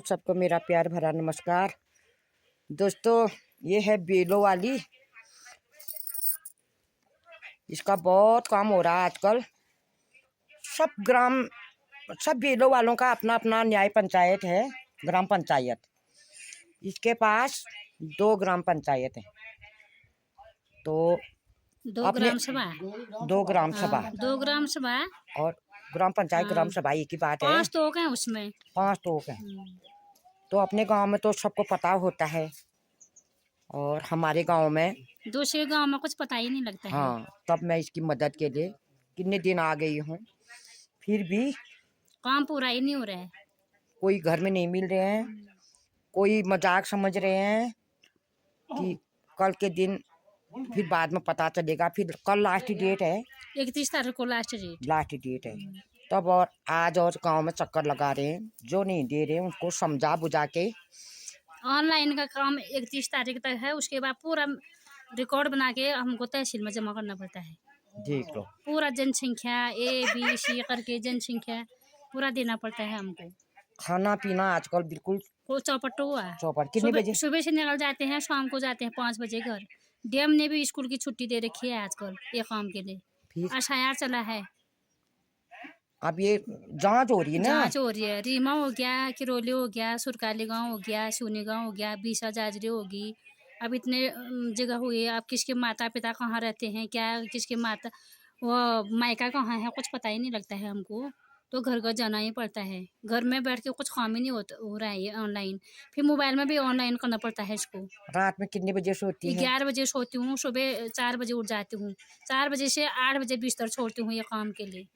सबको मेरा प्यार भरा नमस्कार। दोस्तों, ये है बेलों वाली, इसका बहुत काम हो रहा है आजकल। सब बेलों वालों का अपना अपना न्याय पंचायत है, ग्राम पंचायत। इसके पास 2 ग्राम पंचायत है, तो 2 ग्राम सभा 2 ग्राम सभा 2 ग्राम सभा और ग्राम पंचायत ग्राम सभा एक ही बात है। 5 तोक हैं उसमें, 5 टोक है। तो अपने गांव में तो सबको पता होता है, और हमारे गांव में दूसरे गांव में कुछ पता ही नहीं लगता है। हाँ, तब मैं इसकी मदद के लिए कितने दिन आ गई हूँ, फिर भी काम पूरा ही नहीं हो रहा है। कोई घर में नहीं मिल रहे हैं, कोई मजाक समझ रहे हैं कि कल के दिन फिर बाद में पता चलेगा। फिर कल लास्ट डेट है, 31 तारीख को लास्ट डेट है। तब और आज और गांव में चक्कर लगा रहे हैं, जो नहीं दे रहे हैं उनको समझा बुझा के। ऑनलाइन का काम 31 तारीख तक है, उसके बाद पूरा रिकॉर्ड बना के हमको तहसील में जमा करना पड़ता है। देख लो, पूरा जनसंख्या ABC करके जनसंख्या पूरा देना पड़ता है हमको। खाना पीना आजकल बिल्कुल वो चौपट हुआ। कितने बजे सुबह से निकल जाते हैं, शाम को जाते हैं 5 बजे घर। डीएम ने भी स्कूल की छुट्टी दे रखी है आजकल ये काम के लिए। एफआईआर चला है, अब ये जांच हो रही है ना। जांच हो रही है। रीमा हो गया, किरोली हो गया, सुरकाली गांव हो गया, सोनी गांव हो गया, बीसा जाजरी होगी। अब इतने जगह हुई है। अब किसके माता पिता कहाँ रहते हैं, क्या किसके माता वो मायका कहाँ है, कुछ पता ही नहीं लगता है हमको। तो घर घर जाना ही पड़ता है। घर में बैठ के कुछ काम ही नहीं हो रहा है ये ऑनलाइन। फिर मोबाइल में भी ऑनलाइन करना पड़ता है इसको। रात में कितने बजे सोती है? 11 बजे सोती हूँ, सुबह 4 बजे उठ जाती हूँ। 4 बजे से 8 बजे बिस्तर छोड़ती हूँ ये काम के लिए।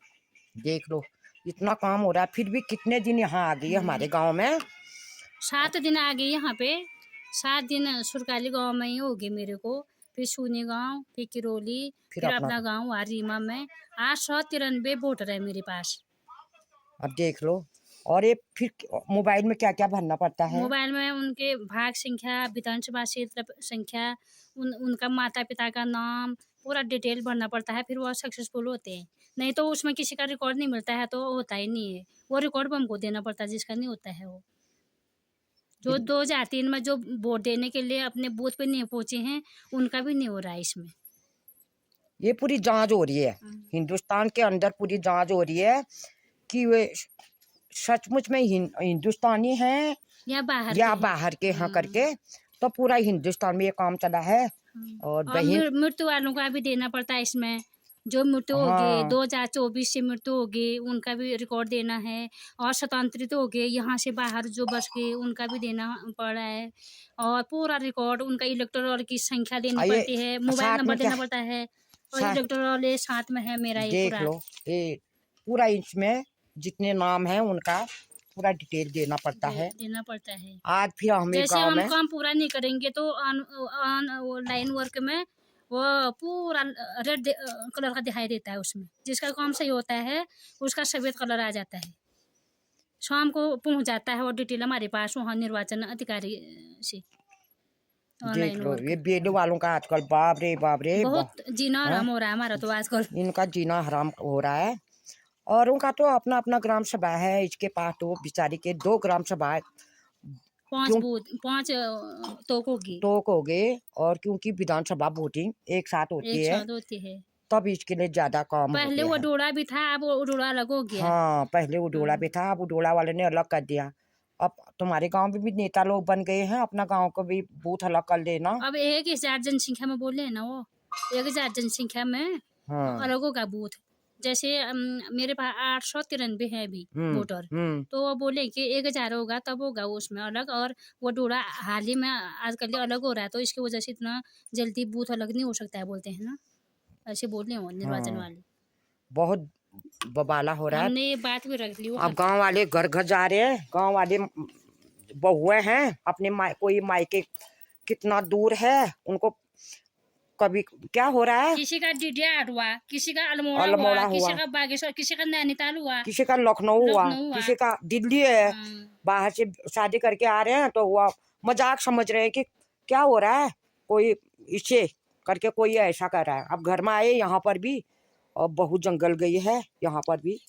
देख लो, इतना काम हो रहा है, फिर भी कितने दिन यहाँ आ गई है हमारे गांव में? 7 दिन आ गई यहाँ पे। 7 दिन सुरकाली गांव में ही हो गए मेरे को। फिर सूनी गांव, फिर किरोली, फिर अपना गांव रीमा में। 893 वोटर है मेरे पास। अब देख लो, और ये फिर मोबाइल में क्या क्या भरना पड़ता है? मोबाइल में उनके भाग संख्या, विधानसभा क्षेत्र संख्या, उनका माता पिता का नाम, पूरा डिटेल भरना पड़ता है। फिर वो सक्सेसफुल होते हैं। नहीं तो उसमें किसी का रिकॉर्ड नहीं मिलता है, तो होता ही नहीं है। वो रिकॉर्ड हमको देना पड़ता है, जिसका नहीं होता है वो। जो 2003 में जो वोट देने के लिए अपने बूथ पे नहीं पहुंचे हैं, उनका भी नहीं हो रहा है इसमें। ये पूरी जांच हो रही है, हिंदुस्तान के अंदर पूरी जांच हो रही है कि वे सचमुच में हिंदुस्तानी हैं या बाहर के हैं करके। तो पूरा हिंदुस्तान में ये काम चला है। और मृत्यु वालों का भी देना पड़ता है इसमें। जो मृत्यु हो गए 2024 से मृत्यु हो गए, उनका भी रिकॉर्ड देना है। और स्वतंत्रित हो गए यहाँ से बाहर जो बच गए, उनका भी देना पड़ा है। और पूरा रिकॉर्ड उनका इलेक्टोरल की संख्या देनी पड़ती है, मोबाइल नंबर देना पड़ता है। और इलेक्टोरल साथ में है मेरा। ये देख लो, ये पूरा इसमें जितने नाम है उनका पूरा डिटेल देना पड़ता है। आज फिर हमें जैसे हम काम पूरा नहीं करेंगे तो ऑनलाइन वर्क में वो पूरा रेड कलर का दिखाई देता है। उसमें जिसका काम सही होता है उसका सफेद कलर आ जाता है। शाम को पहुंच जाता है वो डिटेल हमारे पास वहाँ निर्वाचन अधिकारी से। देख लो, ये बेलों वालों का आजकल बाप रे बहुत जीना हराम हो रहा है हमारा तो आजकल। इनका जीना हराम हो रहा है। और उनका तो अपना अपना ग्राम सभा है। इसके पास तो बेचारी के 2 ग्राम सभा, 5 तोक हो गए। और क्योंकि विधानसभा वोटिंग एक साथ होती है, तब इसके लिए ज्यादा काम पहले वो डोड़ा भी था, अब वो डोड़ा अलग हो गया। हाँ, पहले वो डोड़ा भी था, अब वो डोड़ा वाले ने अलग कर दिया। अब तुम्हारे गांव में भी नेता लोग बन गए हैं, अपना गांव को भी बूथ अलग कर लेना। अब 1000 जनसंख्या में बोले ना, वो 1000 जनसंख्या में अलग होगा बूथ। जैसे मेरे पास 893 है अभी वोटर, तो वो बोले कि 1000 होगा तब होगा उसमें अलग। और वो डोरा हाल ही में आजकल अलग हो रहा है, तो इसकी वजह से इतना जल्दी बूथ अलग नहीं हो सकता है, बोलते हैं ना, ऐसे बोल रहे हो निर्वाचन वाले। बहुत बबाला हो रहा है। हमने ये बात भी रख ली। अब गांव वाले घर घर जा रहे हैं, गांव वाले बहुएं हैं अपने कोई मायके कितना दूर है, उनको कभी क्या हो रहा है, किसी का डीडीआर हुआ, किसी का अल्मोड़ा हुआ, किसी का बागेश्वर, किसी का नैनीताल हुआ, किसी का लखनऊ हुआ, किसी का दिल्ली है। बाहर से शादी करके आ रहे हैं तो वो मजाक समझ रहे हैं कि क्या हो रहा है, कोई इसे करके कोई ऐसा कर रहा है। अब घर में आए यहाँ पर भी, और बहुत जंगल गई है, यहाँ पर भी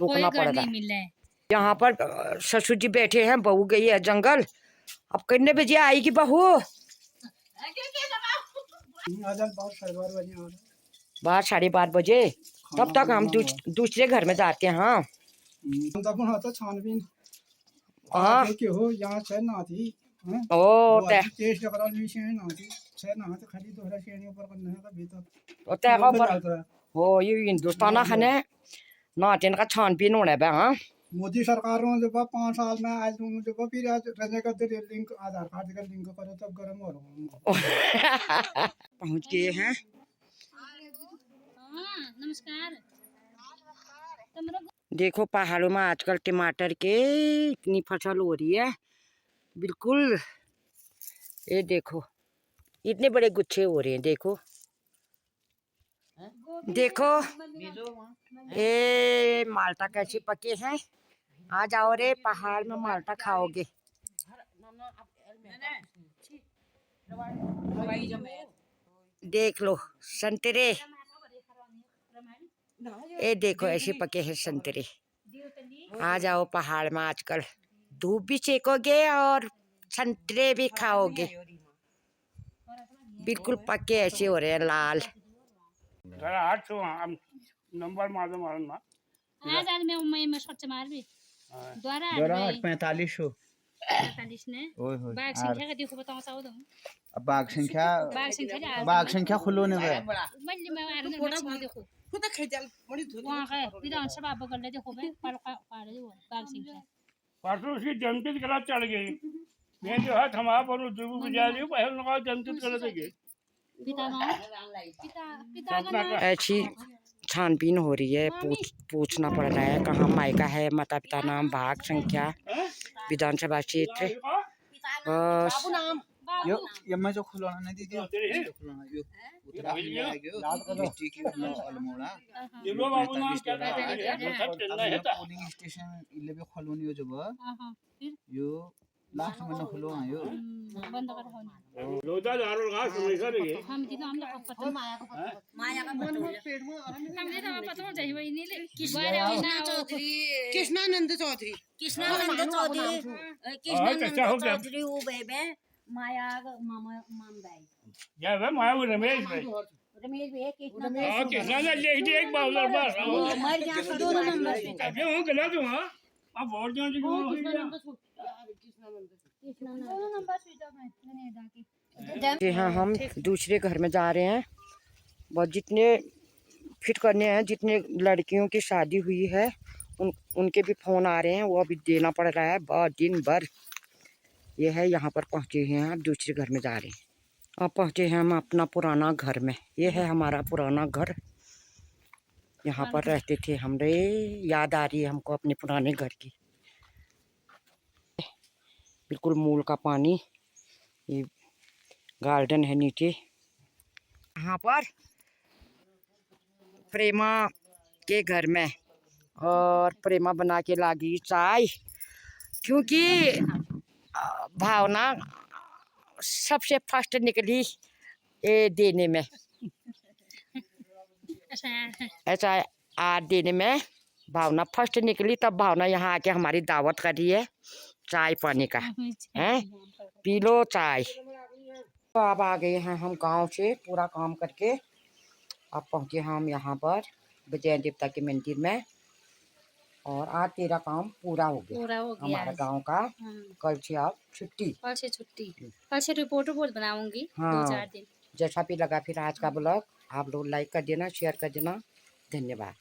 रुकना पड़ रहा है। यहाँ पर ससुर जी बैठे हैं, बहू गई है जंगल। अब कितने बजे आएगी बहू? 12-12:30 बजे। तब तक हम दूसरे घर में जाते हैं। हाँ छानबीन हाँ हो यहाँ छह ना थी ओ ते टेस्ट करा ली छह ना थी छह ना तो खाली दोहरा श्रेणी ऊपर करने का भीतर ओ ते पर हो ये हिंदुस्तान खाने नाटिन का छानबीन होने पे। हाँ मोदी सरकार ने जब 5 साल में आज जब फिर आज रहने का लिंक आधार कार्ड का लिंक करो तब गर्म हो रहा पहुँच गए हैं। नमस्कार। देखो पहाड़ों में आजकल टमाटर के इतनी फसल हो रही है, बिल्कुल। ये देखो इतने बड़े गुच्छे हो रहे हैं। देखो देखो ये माल्टा कैसे पके हैं। आ जाओ रे, पहाड़ में माल्टा खाओगे। देख लो संतरे, ये देखो ऐसे पके हैं संतरे। आ जाओ पहाड़ में, आजकल धूप भी सेकोगे और संतरे भी खाओगे। बिल्कुल पके ऐसे हो रहे हैं, लाल। नंबर मार आज मैं स्वच्छ मार भी द्वारा 45 ने बाघ संख्या का देखो बताओ साउद अब बाघ संख्या खुलो ने वे मैं आ रहा हूं देखो खुद खेजल बड़ी धुरी वहां है विधानसभा बगल ले देखो बे पर बाघ संख्या परसों उसकी जनता करा चढ़ गई। मैं जो है थमा पर दुबू बजा रही हूं, पहले लगा जनता कर देंगे पिता का ऐसी छानबीन हो रही है। पूछना पड़ रहा है कहाँ मायका है, माता पिता नाम, भाग संख्या, विधानसभा क्षेत्र। बस यो मैं जो खुलाना नहीं दीदी जो खुलाना यो उत्तराखंड में आ गयो डिस्ट्रिक्ट की अल्मोड़ा ये लो बाबू नाम क्या है पोलिंग स्टेशन इले भी खोलनी हो जब फिर यो लास्ट में खुलो आयो बंद कर हो लोदा दारू का सुनिसा रे हम दिन हम लोग पता माया का पेड़ में हमने तो पता हो जाई वही नहीं ले कृष्णानंद चौधरी चौधरी वो बेबे माया मामा माम भाई या वे माया वो रमेश भाई रमेश भाई हां कृष्णा ने लिख दिया एक बार बस मर गया दो नंबर पे अबे वो गलत हुआ अब वोट जाने की हो गया। दोनों नंबर स्वीट ऑफ है मैंने डाकी जी हाँ, हम दूसरे घर में जा रहे हैं। बहुत जितने फिट करने हैं, जितने लड़कियों की शादी हुई है उनके भी फ़ोन आ रहे हैं, वो अभी देना पड़ रहा है बहुत दिन भर। ये है यहाँ पर पहुँचे हैं, अब दूसरे घर में जा रहे हैं। अब पहुँचे हैं हम अपना पुराना घर में। ये है हमारा पुराना घर, यहाँ पर रहते थे हम। रे याद आ रही है हमको अपने पुराने घर की। बिल्कुल मूल का पानी, ये गार्डन है नीचे। यहाँ पर प्रेमा के घर में, और प्रेमा बना के लागी चाय, क्योंकि भावना सबसे फर्स्ट निकली ये देने में, ऐसा आज देने में भावना फर्स्ट निकली। तब भावना यहाँ आके हमारी दावत कर रही है चाय पानी का। हैं पी लो चाय। तो अब आ गए हैं हम गांव से पूरा काम करके। अब पहुँचे हम यहाँ पर विजय देवता के मंदिर में, और आज तेरा काम पूरा हो गया हमारा गांव का। कल से आप छुट्टी, कल से रिपोर्ट बनाऊंगी। हाँ 2-4 दिन जैसा भी लगा फिर आज का ब्लॉग आप लोग लाइक कर देना, शेयर कर देना। धन्यवाद।